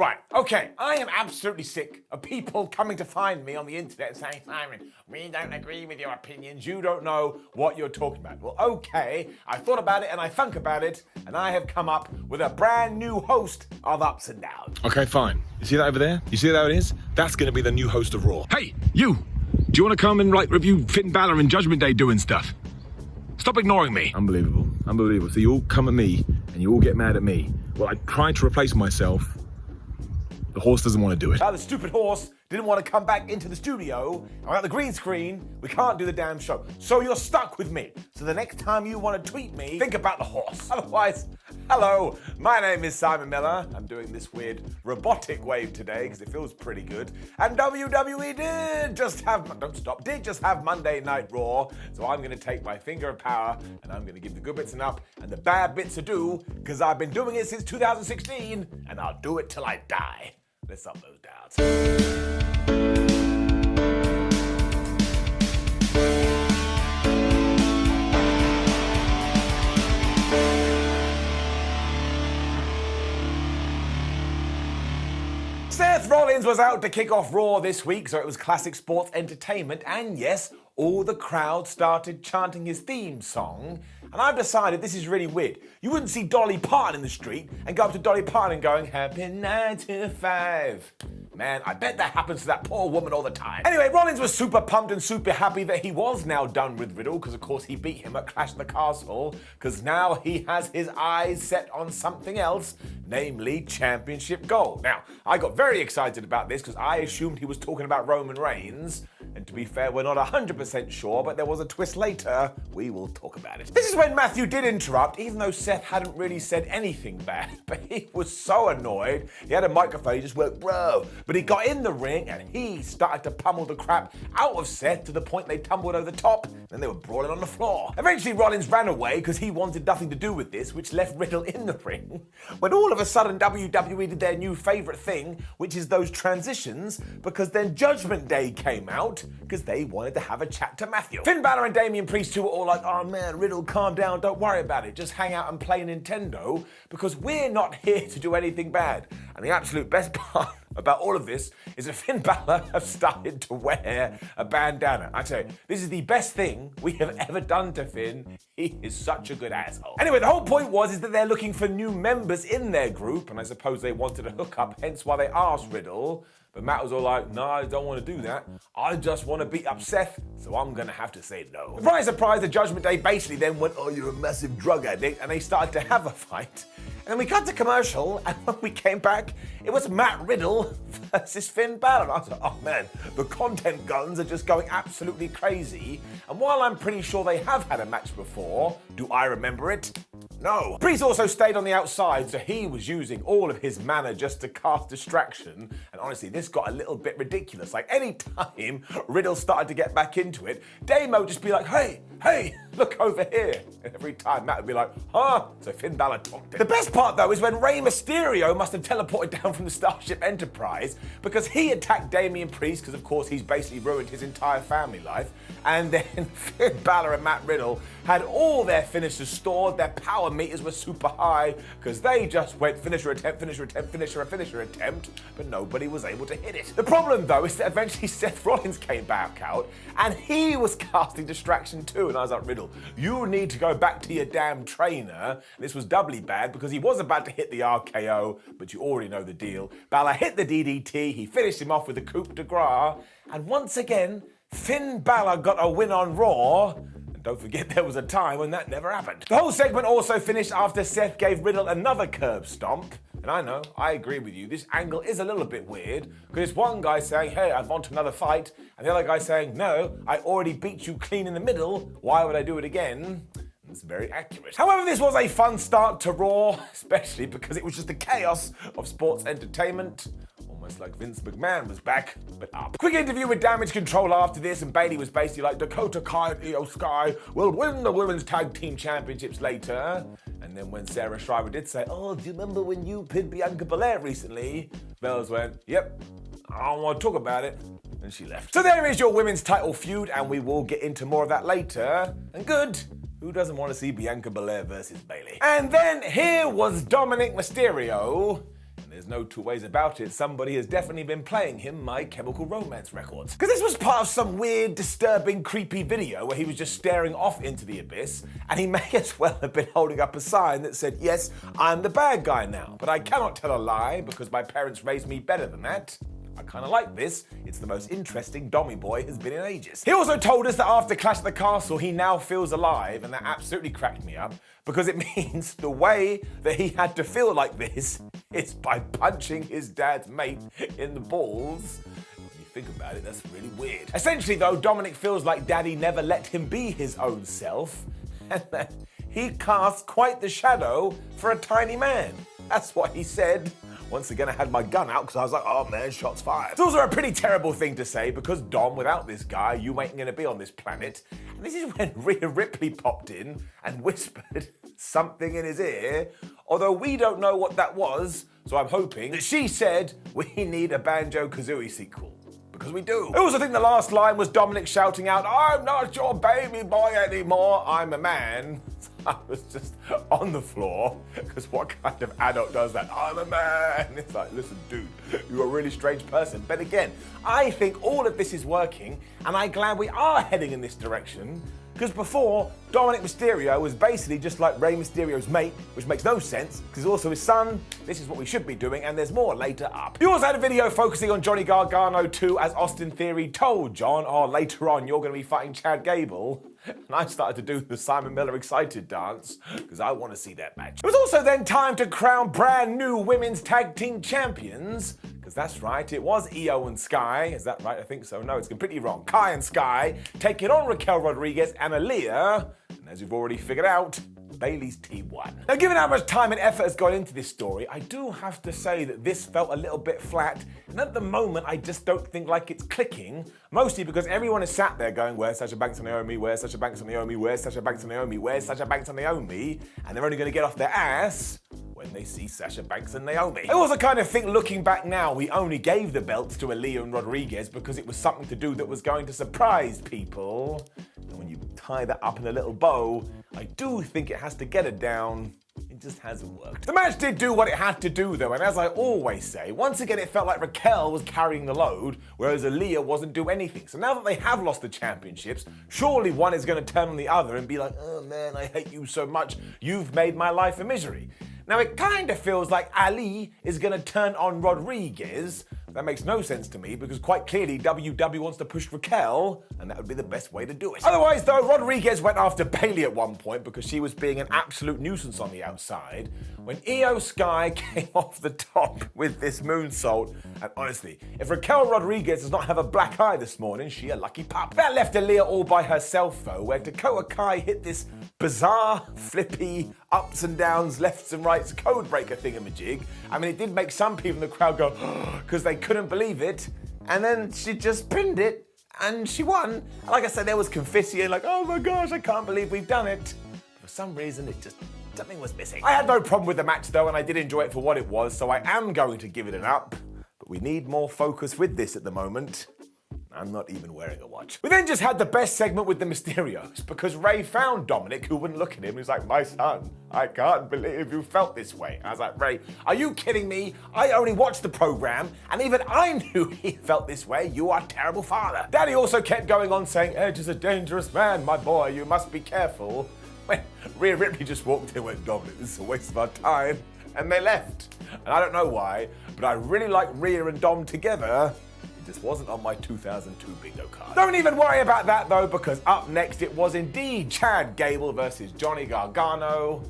Right, okay, I am absolutely sick of people coming to find me on the internet and saying, Simon, we don't agree with your opinions, you don't know what you're talking about. Well, okay, I thought about it and I thunk about it, and I have come up with a brand new host of Ups and Downs. Okay, fine. You see that over there? You see how it is? That's going to be the new host of Raw. Hey, you! Do you want to come and, review Finn Balor and Judgment Day doing stuff? Stop ignoring me. Unbelievable. Unbelievable. So you all come at me, and you all get mad at me. Well, I tried to replace myself. The horse doesn't want to do it. The stupid horse didn't want to come back into the studio, and without the green screen, we can't do the damn show. So you're stuck with me. So the next time you want to tweet me, think about the horse. Otherwise, hello, my name is Simon Miller. I'm doing this weird robotic wave today because it feels pretty good. And WWE did just have Monday Night Raw. So I'm going to take my finger of power and I'm going to give the good bits an up and the bad bits a do, because I've been doing it since 2016 and I'll do it till I die. Let's up those downs. Seth Rollins was out to kick off Raw this week, so it was classic sports entertainment, and yes, all the crowd started chanting his theme song, and I've decided this is really weird. You wouldn't see Dolly Parton in the street and go up to Dolly Parton and going, Happy 9 to 5. Man, I bet that happens to that poor woman all the time. Anyway, Rollins was super pumped and super happy that he was now done with Riddle, because of course he beat him at Clash of the Castle, because now he has his eyes set on something else, namely championship gold. Now, I got very excited about this because I assumed he was talking about Roman Reigns, and to be fair, we're not 100% sure, but there was a twist later. We will talk about it. This is when Matthew did interrupt, even though Seth hadn't really said anything bad, but he was so annoyed. He had a microphone, he just went, bro. But he got in the ring and he started to pummel the crap out of Seth to the point they tumbled over the top and they were brawling on the floor. Eventually Rollins ran away because he wanted nothing to do with this, which left Riddle in the ring, when all of a sudden WWE did their new favorite thing, which is those transitions, because then Judgment Day came out because they wanted to have a chat to Matthew. Finn Balor and Damian Priest too were all like, oh man, Riddle, calm down, don't worry about it, just hang out and play Nintendo, because we're not here to do anything bad. And the absolute best part about all of this is that Finn Balor has started to wear a bandana. I tell you, this is the best thing we have ever done to Finn. He is such a good asshole. Anyway, the whole point is that they're looking for new members in their group, and I suppose they wanted a hookup, hence why they asked Riddle. But Matt was all like, no, I don't want to do that. I just want to beat up Seth, so I'm going to have to say no. Surprise, surprise, the Judgment Day basically then went, oh, you're a massive drug addict, and they started to have a fight. And then we cut to commercial, and when we came back, it was Matt Riddle versus Finn Balor. And I was like, oh man, the content guns are just going absolutely crazy. And while I'm pretty sure they have had a match before, do I remember it? No. Priest also stayed on the outside, so he was using all of his mana just to cast distraction. And honestly, this got a little bit ridiculous. Like, any time Riddle started to get back into it, Damo would just be like, hey, look over here. And every time Matt would be like, huh? So Finn Balor talked it. The best part, though, is when Rey Mysterio must have teleported down from the Starship Enterprise, because he attacked Damian Priest, because of course he's basically ruined his entire family life. And then Finn Balor and Matt Riddle had all their finishers stored, their power meters were super high, because they just went finisher attempt, but nobody was able to hit it. The problem, though, is that eventually Seth Rollins came back out, and he was casting distraction too, and I was like, Riddle, you need to go back to your damn trainer. This was doubly bad, because he was about to hit the RKO, but you already know the deal. Balor hit the DDT, he finished him off with the coup de grace, and once again, Finn Balor got a win on Raw. Don't forget there was a time when that never happened. The whole segment also finished after Seth gave Riddle another curb stomp. And I know, I agree with you, this angle is a little bit weird, because it's one guy saying, hey, I want another fight, and the other guy saying, no, I already beat you clean in the middle, why would I do it again? It's very accurate. However, this was a fun start to Raw, especially because it was just the chaos of sports entertainment. Almost like Vince McMahon was back, but up. Quick interview with Damage Control after this, and Bayley was basically like, Dakota Kai and Io Sky will win the Women's Tag Team Championships later. And then when Sarah Shriver did say, oh, do you remember when you pinned Bianca Belair recently? Bells went, yep, I don't want to talk about it. And she left. So there is your women's title feud, and we will get into more of that later. And good. Who doesn't want to see Bianca Belair versus Bayley? And then here was Dominik Mysterio. there's no two ways about it, somebody has definitely been playing him My Chemical Romance records. Because this was part of some weird, disturbing, creepy video where he was just staring off into the abyss, and he may as well have been holding up a sign that said, yes, I'm the bad guy now. But I cannot tell a lie because my parents raised me better than that. I kind of like this. It's the most interesting Dommy boy has been in ages. He also told us that after Clash at the Castle, he now feels alive, and that absolutely cracked me up because it means the way that he had to feel like this is by punching his dad's mate in the balls. When you think about it, that's really weird. Essentially, though, Dominik feels like Daddy never let him be his own self, and that he casts quite the shadow for a tiny man. That's what he said. Once again, I had my gun out because I was like, oh man, shots fired. It's also a pretty terrible thing to say because Dom, without this guy, you ain't gonna be on this planet. And this is when Rhea Ripley popped in and whispered something in his ear, although we don't know what that was, so I'm hoping that she said, we need a Banjo-Kazooie sequel. Because we do. I also think the last line was Dominik shouting out, I'm not your baby boy anymore, I'm a man. I was just on the floor, because what kind of adult does that? I'm a man. It's like, listen, dude, you're a really strange person. But again, I think all of this is working, and I'm glad we are heading in this direction, because before, Dominik Mysterio was basically just like Rey Mysterio's mate, which makes no sense, because he's also his son. This is what we should be doing, and there's more later up. You also had a video focusing on Johnny Gargano too, as Austin Theory told John, oh, later on you're going to be fighting Chad Gable. And I started to do the Simon Miller excited dance, because I want to see that match. It was also then time to crown brand new women's tag team champions, because that's right, it was Io and Sky. Is that right? I think so. No, it's completely wrong. Kai and Sky taking on Raquel Rodriguez and Aliyah, and as you've already figured out, Bayley's T1. Now, given how much time and effort has gone into this story, I do have to say that this felt a little bit flat, and at the moment, I just don't think like it's clicking, mostly because everyone is sat there going, where's Sasha Banks and Naomi, where's Sasha Banks and Naomi, where's Sasha Banks and Naomi, where's Sasha Banks and Naomi, and they're only gonna get off their ass when they see Sasha Banks and Naomi. I also kind of think, looking back now, we only gave the belts to Aliyah and Rodriguez because it was something to do that was going to surprise people. And when you tie that up in a little bow, I do think it has to get it down. It just hasn't worked. The match did do what it had to do though, and as I always say, once again it felt like Raquel was carrying the load, whereas Aliyah wasn't doing anything. So now that they have lost the championships, surely one is going to turn on the other and be like, oh man, I hate you so much, you've made my life a misery. Now it kind of feels like Ali is going to turn on Rodriguez. That makes no sense to me because quite clearly WW wants to push Raquel, and that would be the best way to do it. Otherwise though, Rodriguez went after Bayley at one point because she was being an absolute nuisance on the outside when Io Sky came off the top with this moonsault. And honestly, if Raquel Rodriguez does not have a black eye this morning, she a lucky pup. That left Aliyah all by herself though, where Dakota Kai hit this bizarre, flippy, ups and downs, lefts and rights code breaker thingamajig. I mean, it did make some people in the crowd go, because they couldn't believe it. And then she just pinned it and she won. And like I said, there was confetti and like, oh my gosh, I can't believe we've done it. For some reason, it just, something was missing. I had no problem with the match though, and I did enjoy it for what it was, so I am going to give it an up. But we need more focus with this at the moment. I'm not even wearing a watch. We then just had the best segment with the Mysterios because Ray found Dominik, who wouldn't look at him. He was like, my son, I can't believe you felt this way. I was like, Ray, are you kidding me? I only watched the program and even I knew he felt this way. You are a terrible father. Daddy also kept going on saying, Edge is a dangerous man, my boy. You must be careful. When Rhea Ripley just walked in and went, Dominik, this is a waste of our time. And they left. And I don't know why, but I really like Rhea and Dom together. It just wasn't on my 2002 bingo card. Don't even worry about that though, because up next it was indeed Chad Gable versus Johnny Gargano.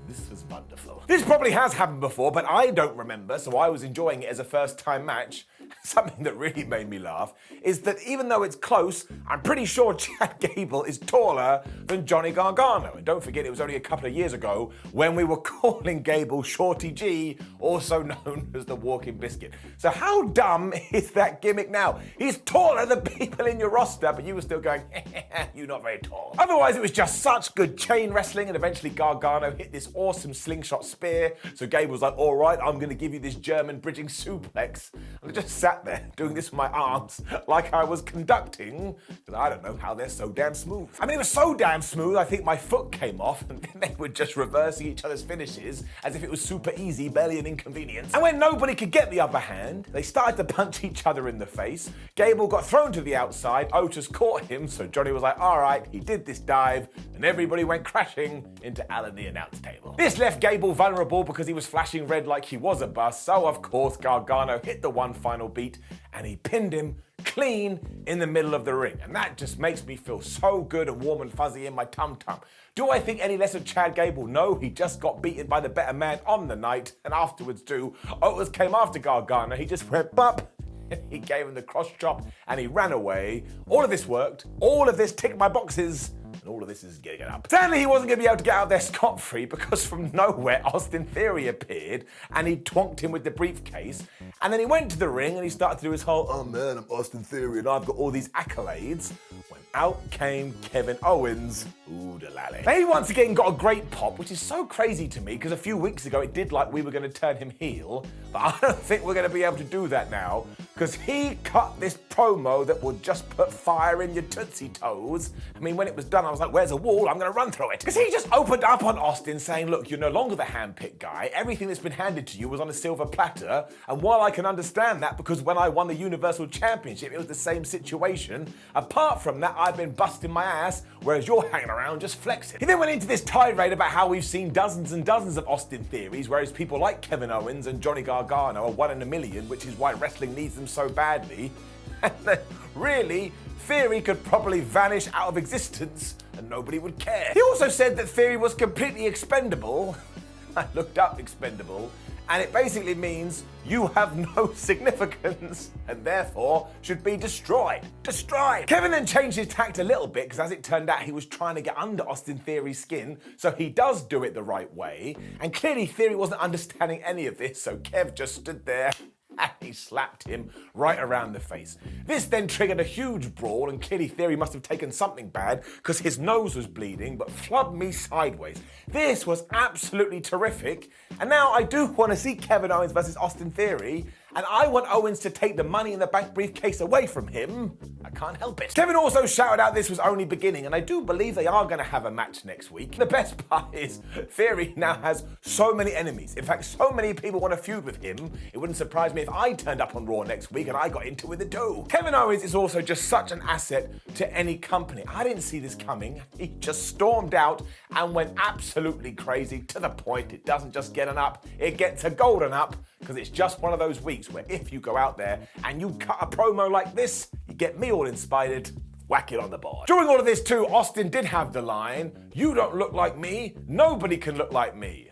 This was wonderful. This probably has happened before, but I don't remember, so I was enjoying it as a first-time match. Something that really made me laugh is that even though it's close, I'm pretty sure Chad Gable is taller than Johnny Gargano. And don't forget, it was only a couple of years ago when we were calling Gable Shorty G, also known as the Walking Biscuit. So how dumb is that gimmick now? He's taller than people in your roster, but you were still going, you're not very tall. Otherwise, it was just such good chain wrestling, and eventually Gargano hit this awesome slingshot spear. So Gable's like, all right, I'm going to give you this German bridging suplex. And I just sat there doing this with my arms like I was conducting, because I don't know how they're so damn smooth. I mean, it was so damn smooth, I think my foot came off, and then they were just reversing each other's finishes as if it was super easy, barely an inconvenience. And when nobody could get the upper hand, they started to punch each other in the face. Gable got thrown to the outside, Otis caught him, so Johnny was like, all right, he did this dive, and everybody went crashing into Alan the announce table. This left Gable vulnerable because he was flashing red like he was a bus, so of course Gargano hit the one final beat, and he pinned him clean in the middle of the ring. And that just makes me feel so good and warm and fuzzy in my tum-tum. Do I think any less of Chad Gable? No, he just got beaten by the better man on the night, and afterwards too, Otis came after Gargano, he just went bump, he gave him the cross chop, and he ran away. All of this worked, all of this ticked my boxes, and all of this is getting it up. Sadly, he wasn't going to be able to get out there scot-free because from nowhere, Austin Theory appeared and he twonked him with the briefcase. And then he went to the ring and he started to do his whole, oh man, I'm Austin Theory and I've got all these accolades. When out came Kevin Owens. Ooh, delally. They once again got a great pop, which is so crazy to me because a few weeks ago it did like we were going to turn him heel. But I don't think we're going to be able to do that now because he cut this promo that will just put fire in your Tootsie Toes. I mean, when it was done, I was like, where's a wall? I'm going to run through it. Because he just opened up on Austin saying, look, you're no longer the handpicked guy. Everything that's been handed to you was on a silver platter. And while I can understand that, because when I won the Universal Championship, it was the same situation, apart from that, I've been busting my ass, whereas you're hanging around just flexing. He then went into this tirade about how we've seen dozens and dozens of Austin Theories, whereas people like Kevin Owens and Johnny Gargano are 1 in a million, which is why wrestling needs them so badly. And really, Theory could probably vanish out of existence and nobody would care. He also said that Theory was completely expendable. I looked up expendable, and it basically means you have no significance and therefore should be destroyed. Destroyed! Kevin then changed his tact a little bit because as it turned out he was trying to get under Austin Theory's skin, so he does do it the right way, and clearly Theory wasn't understanding any of this, so Kev just stood there and he slapped him right around the face. This then triggered a huge brawl, and clearly Theory must have taken something bad because his nose was bleeding, but flubbed me sideways. This was absolutely terrific, and now I do want to see Kevin Owens versus Austin Theory, and I want Owens to take the Money in the Bank briefcase away from him. I can't help it. Kevin also shouted out this was only beginning, and I do believe they are going to have a match next week. The best part is Theory now has so many enemies. In fact, so many people want to feud with him. It wouldn't surprise me if I turned up on Raw next week and I got into it with the too. Kevin Owens is also just such an asset to any company. I didn't see this coming. He just stormed out and went absolutely crazy, to the point it doesn't just get an up, it gets a golden up, because it's just one of those weeks where if you go out there and you cut a promo like this, you get me all inspired, whack it on the board. During all of this too, Austin did have the line, you don't look like me, nobody can look like me.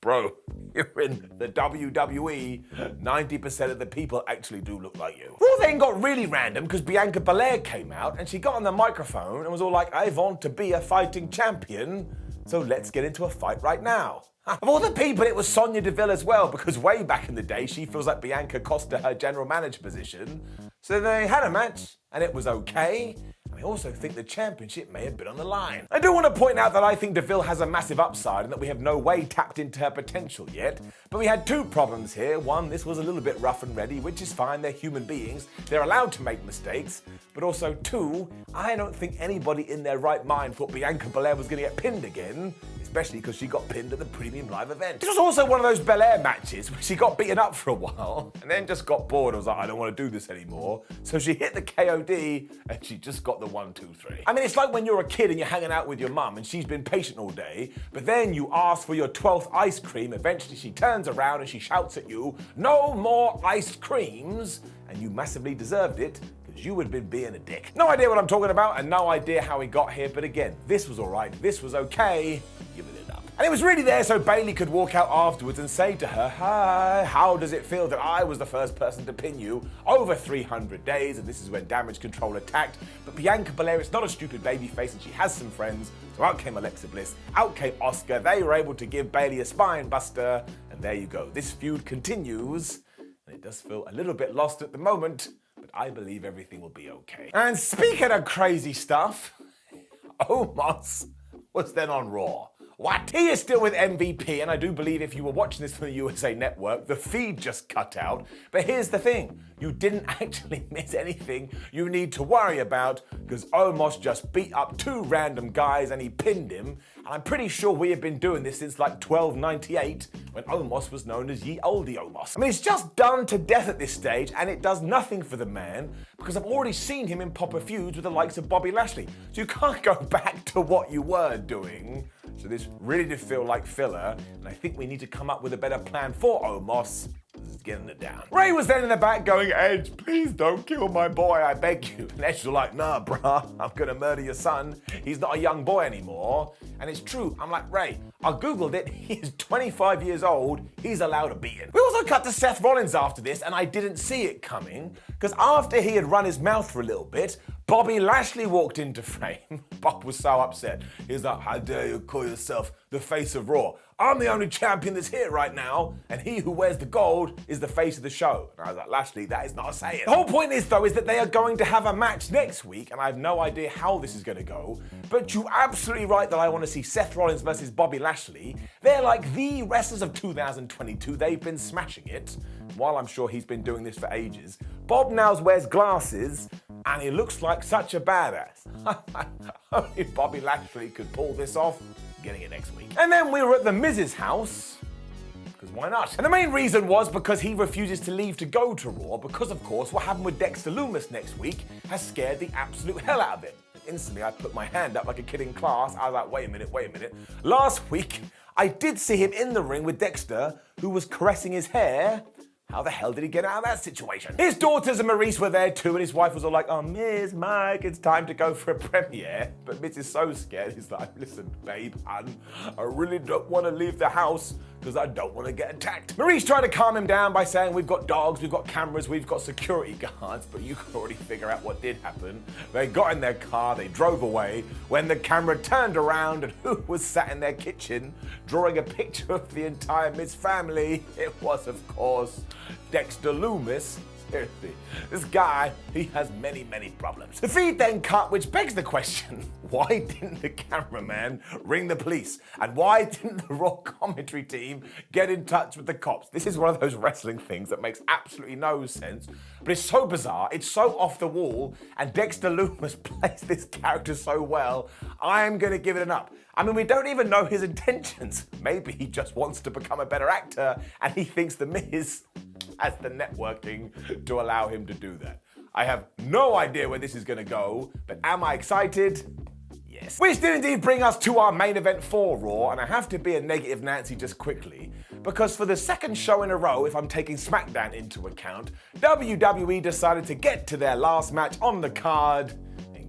Bro, you're in the WWE, 90% of the people actually do look like you. Raw then got really random because Bianca Belair came out and she got on the microphone and was all like, I want to be a fighting champion, so let's get into a fight right now. Of all the people, it was Sonya Deville as well, because way back in the day, she feels like Bianca cost her general manager position. So they had a match, and it was okay. I also think the championship may have been on the line. I do want to point out that I think Deville has a massive upside and that we have no way tapped into her potential yet. But we had two problems here. One, this was a little bit rough and ready, which is fine, they're human beings. They're allowed to make mistakes. But also two, I don't think anybody in their right mind thought Bianca Belair was going to get pinned again, especially because she got pinned at the Premium Live event. This was also one of those Belair matches where she got beaten up for a while and then just got bored. I was like, I don't want to do this anymore. So she hit the KOD and she just got the 1, 2, 3. I mean, it's like when you're a kid and you're hanging out with your mum and she's been patient all day, but then you ask for your 12th ice cream. Eventually she turns around and she shouts at you, no more ice creams, and you massively deserved it. You would have been being a dick. No idea what I'm talking about and no idea how he got here, but again, this was all right, this was okay, giving it up. And it was really there so Bayley could walk out afterwards and say to her, hi, how does it feel that I was the first person to pin you over 300 days? And this is when Damage Control attacked. But Bianca Belair is not a stupid babyface and she has some friends. So out came Alexa Bliss, out came Asuka. They were able to give Bayley a spine buster. And there you go. This feud continues. And it does feel a little bit lost at the moment, but I believe everything will be okay. And speaking of crazy stuff, Omos was then on Raw. What? He is still with MVP, and I do believe if you were watching this from the USA Network, the feed just cut out. But here's the thing, you didn't actually miss anything you need to worry about, because Omos just beat up two random guys and he pinned him. And I'm pretty sure we have been doing this since like 1298, when Omos was known as Ye Olde Omos. I mean, it's just done to death at this stage, and it does nothing for the man, because I've already seen him in proper feuds with the likes of Bobby Lashley. So you can't go back to what you were doing. So this really did feel like filler, and I think we need to come up with a better plan for Omos. Getting it down. Ray was then in the back going, Edge, please don't kill my boy, I beg you. And Edge was like, nah, bruh, I'm gonna murder your son. He's not a young boy anymore. And it's true. I'm like, Ray, I Googled it. He's 25 years old. He's allowed to beat him. We also cut to Seth Rollins after this, and I didn't see it coming, because after he had run his mouth for a little bit, Bobby Lashley walked into frame. Bob was so upset. He was like, how dare you call yourself the face of Raw? I'm the only champion that's here right now, and he who wears the gold is the face of the show. And I was like, Lashley, that is not a saying. The whole point is, though, is that they are going to have a match next week, and I have no idea how this is going to go, but you're absolutely right that I want to see Seth Rollins versus Bobby Lashley. They're like the wrestlers of 2022. They've been smashing it, while I'm sure he's been doing this for ages. Bob now wears glasses, and he looks like such a badass. Only Bobby Lashley could pull this off. Getting it next week. And then we were at the Miz's house, because why not? And the main reason was because he refuses to leave to go to Raw, because of course what happened with Dexter Lumis next week has scared the absolute hell out of him. And instantly I put my hand up like a kid in class. I was like, wait a minute. Last week, I did see him in the ring with Dexter, who was caressing his hair. How the hell did he get out of that situation? His daughters and Maurice were there too, and his wife was all like, oh, Miz, Mike, it's time to go for a premiere. But Miz is so scared, he's like, listen, babe, I really don't want to leave the house because I don't want to get attacked. Maurice tried to calm him down by saying, we've got dogs, we've got cameras, we've got security guards, but you can already figure out what did happen. They got in their car, they drove away. When the camera turned around, and who was sat in their kitchen drawing a picture of the entire Miz family? It was, of course, Dexter Lumis. Seriously, this guy, he has many, many problems. The feed then cut, which begs the question, why didn't the cameraman ring the police? And why didn't the Raw commentary team get in touch with the cops? This is one of those wrestling things that makes absolutely no sense, but it's so bizarre, it's so off the wall, and Dexter Lumis plays this character so well, I'm gonna give it an up. I mean, we don't even know his intentions. Maybe he just wants to become a better actor, and he thinks The Miz has the networking to allow him to do that. I have no idea where this is gonna go, but am I excited? Yes. Which did indeed bring us to our main event for Raw, and I have to be a negative Nancy just quickly, because for the second show in a row, if I'm taking SmackDown into account, WWE decided to get to their last match on the card,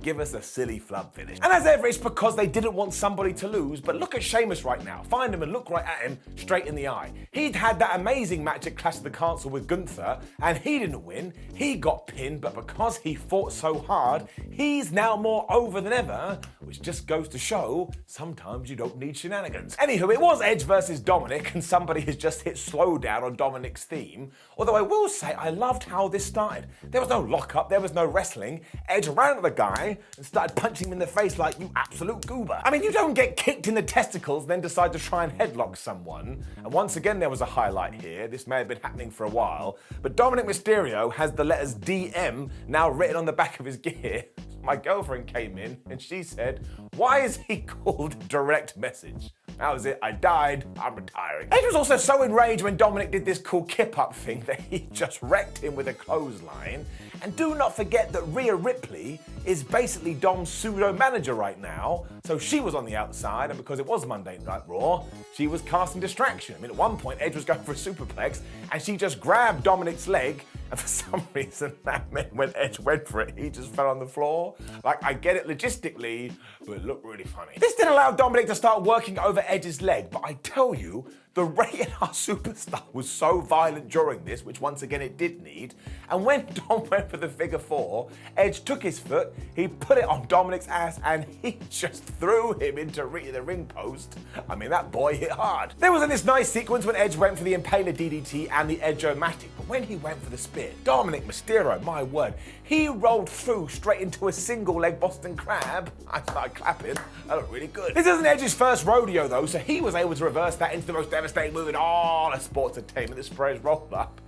give us a silly flub finish. And as ever, it's because they didn't want somebody to lose, but look at Sheamus right now. Find him and look right at him straight in the eye. He'd had that amazing match at Clash of the Castle with Gunther, and he didn't win. He got pinned, but because he fought so hard, he's now more over than ever, which just goes to show sometimes you don't need shenanigans. Anywho, it was Edge versus Dominik, and somebody has just hit slow down on Dominik's theme, although I will say I loved how this started. There was no lockup, there was no wrestling. Edge ran at the guy and started punching him in the face like, you absolute goober. I mean, you don't get kicked in the testicles and then decide to try and headlock someone. And once again, there was a highlight here. This may have been happening for a while, but Dominik Mysterio has the letters DM now written on the back of his gear. My girlfriend came in and she said, why is he called direct message? That was it, I died, I'm retiring. Edge was also so enraged when Dominik did this cool kip-up thing that he just wrecked him with a clothesline. And do not forget that Rhea Ripley is basically Dom's pseudo-manager right now, so she was on the outside, and because it was Monday Night Raw, she was casting distraction. I mean, at one point, Edge was going for a superplex, and she just grabbed Dominik's leg, and for some reason, that meant when Edge went for it, he just fell on the floor. Like, I get it logistically, but it looked really funny. This did allow Dominik to start working over Edge's leg, but I tell you, The rated R superstar was so violent during this, which once again it did need, and when Dom went for the figure four, Edge took his foot, he put it on Dominik's ass, and he just threw him into the ring post. I mean, that boy hit hard. There was this nice sequence when Edge went for the Impaler DDT and the Edge-O-Matic, but when he went for the spear, Dominik Mysterio, my word, he rolled through straight into a single leg Boston Crab. I started clapping. That looked really good. This isn't Edge's first rodeo though, so he was able to reverse that into the most devastating move in all of sports entertainment, the Sprayers roll up.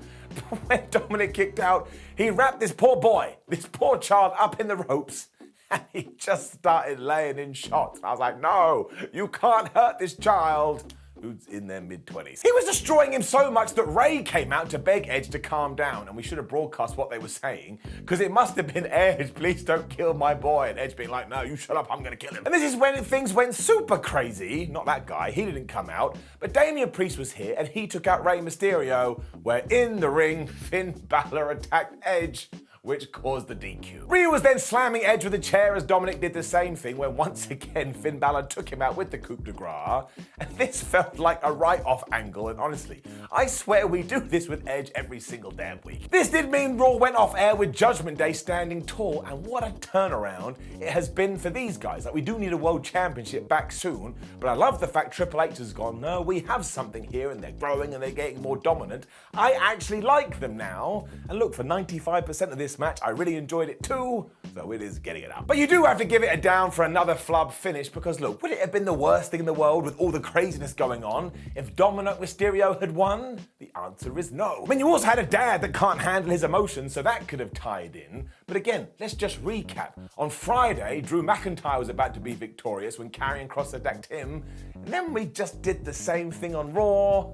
But when Dominik kicked out, he wrapped this poor boy, this poor child up in the ropes, and he just started laying in shots. I was like, no, you can't hurt this child who's in their mid-20s. He was destroying him so much that Ray came out to beg Edge to calm down, and we should have broadcast what they were saying, because it must have been Edge, please don't kill my boy, and Edge being like, no, you shut up, I'm gonna kill him. And this is when things went super crazy. Not that guy, he didn't come out, but Damian Priest was here, and he took out Rey Mysterio, where in the ring, Finn Balor attacked Edge, which caused the DQ. Rhea was then slamming Edge with a chair as Dominik did the same thing, when once again Finn Balor took him out with the coup de grace, and this felt like a write-off angle, and honestly, I swear we do this with Edge every single damn week. This did mean Raw went off air with Judgment Day standing tall, and what a turnaround it has been for these guys. Like, we do need a World Championship back soon, but I love the fact Triple H has gone, no, we have something here, and they're growing and they're getting more dominant. I actually like them now, and look, for 95% of this match, I really enjoyed it too, so it is getting it up. But you do have to give it a down for another flub finish, because look, would it have been the worst thing in the world with all the craziness going on if Dominik Mysterio had won? The answer is no. I mean, you also had a dad that can't handle his emotions, so that could have tied in. But again, let's just recap. On Friday, Drew McIntyre was about to be victorious when Karrion Kross attacked him, and then we just did the same thing on Raw.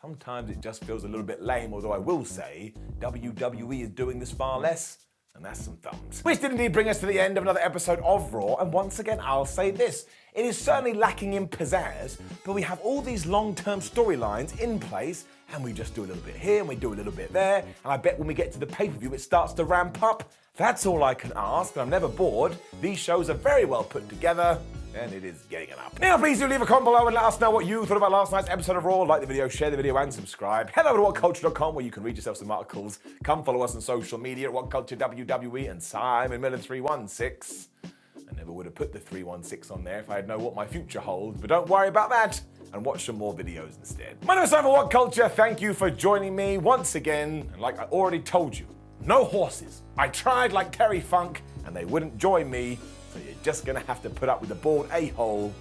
Sometimes it just feels a little bit lame, although I will say WWE is doing this far less, and that's some thumbs. Which did indeed bring us to the end of another episode of Raw, and once again I'll say this, it is certainly lacking in pizzazz, but we have all these long-term storylines in place, and we just do a little bit here, and we do a little bit there, and I bet when we get to the pay-per-view it starts to ramp up. That's all I can ask, and I'm never bored. These shows are very well put together, and it is getting it up. Now please do leave a comment below and let us know what you thought about last night's episode of Raw. Like the video, share the video, and subscribe. Head over to WhatCulture.com where you can read yourself some articles. Come follow us on social media at WhatCulture WWE and Simon Miller 316. I never would have put the 316 on there if I had known what my future holds, but don't worry about that, and watch some more videos instead. My name is Simon WhatCulture. Thank you for joining me once again, and like I already told you, no horses. I tried like Terry Funk, and they wouldn't join me, so you're just gonna have to put up with the bald a-hole